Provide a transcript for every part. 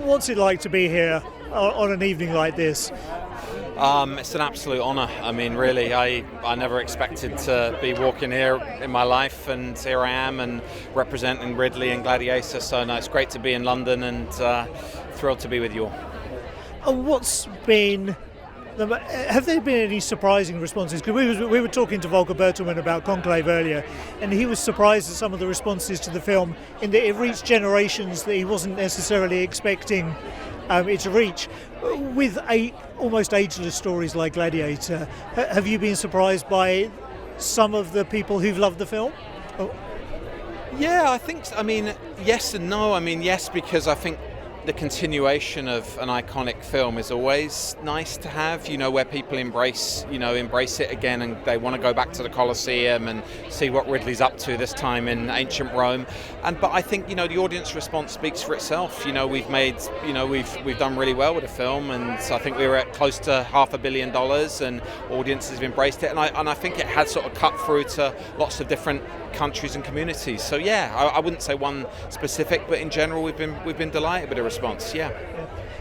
What's it like to be here on an evening like this? It's an absolute honour. I mean, really, I never expected to be walking here in my life, and here I am, and representing Ridley and Gladiator. So no, it's great to be in London, and thrilled to be with you all. Have there been any surprising responses? Because we were talking to Volker Bertelmann about Conclave earlier, and he was surprised at some of the responses to the film, in that it reached generations that he wasn't necessarily expecting it to reach. With almost ageless stories like Gladiator, have you been surprised by some of the people who've loved the film? Yeah, I think. I mean, yes and no. I mean, yes, because I think the continuation of an iconic film is always nice to have, where people embrace it again, and they want to go back to the Colosseum and see what Ridley's up to this time in ancient Rome. But I think, the audience response speaks for itself. We've done really well with the film, and so I think we were at close to $500 million, and audiences have embraced it, and I think it had sort of cut through to lots of different countries and communities. So yeah, I wouldn't say one specific, but in general we've been delighted with the response. Yeah.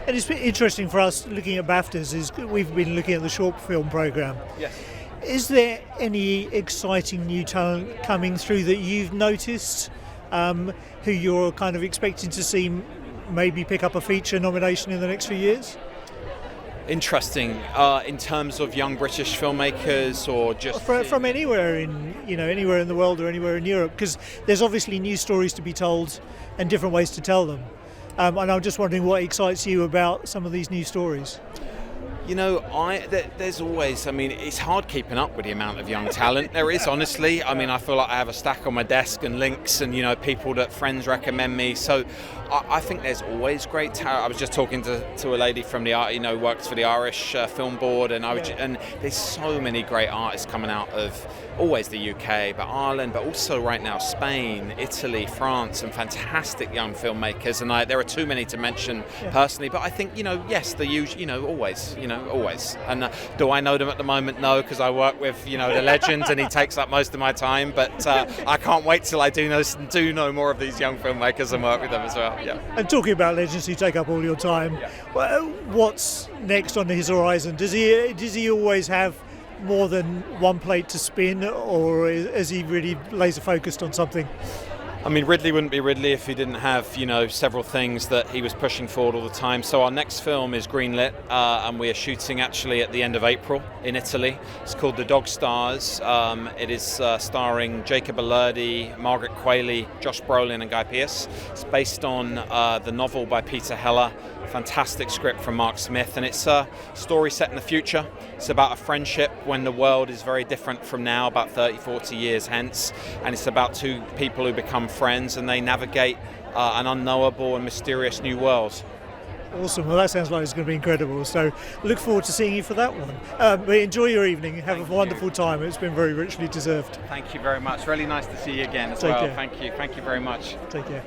And it's been interesting for us looking at BAFTAs, is we've been looking at the short film programme. Yes. Is there any exciting new talent coming through that you've noticed, who you're kind of expecting to see maybe pick up a feature nomination in the next few years? Interesting. In terms of young British filmmakers, or just from anywhere anywhere in the world or anywhere in Europe, because there's obviously new stories to be told and different ways to tell them. And I'm just wondering what excites you about some of these new stories. There's always, it's hard keeping up with the amount of young talent there is, honestly. I feel like I have a stack on my desk and links and, people that friends recommend me. So I think there's always great talent. I was just talking to a lady from works for the Irish Film Board, and and there's so many great artists coming out of always the UK, but Ireland, but also right now Spain, Italy, France, and fantastic young filmmakers. And there are too many to mention personally, but I think, yes, the usual, always. And do I know them at the moment? No, because I work with, the legends, and he takes up most of my time. But I can't wait till I do know more of these young filmmakers and work with them as well. Yeah. And talking about legends who take up all your time, what's next on his horizon? Does he always have more than one plate to spin, or is he really laser focused on something? Ridley wouldn't be Ridley if he didn't have, several things that he was pushing forward all the time. So our next film is greenlit, and we are shooting actually at the end of April in Italy. It's called The Dog Stars. It is starring Jacob Elordi, Margaret Qualley, Josh Brolin, and Guy Pearce. It's based on the novel by Peter Heller. Fantastic script from Mark Smith, and it's a story set in the future. It's about a friendship when the world is very different from now, about 30-40 years hence, and it's about two people who become friends, and they navigate an unknowable and mysterious new world. Awesome. Well, that sounds like it's going to be incredible, so look forward to seeing you for that one. But enjoy your evening, have a wonderful time. It's been very richly deserved. Thank you very much. Really nice to see you again as well. Thank you very much. Take care.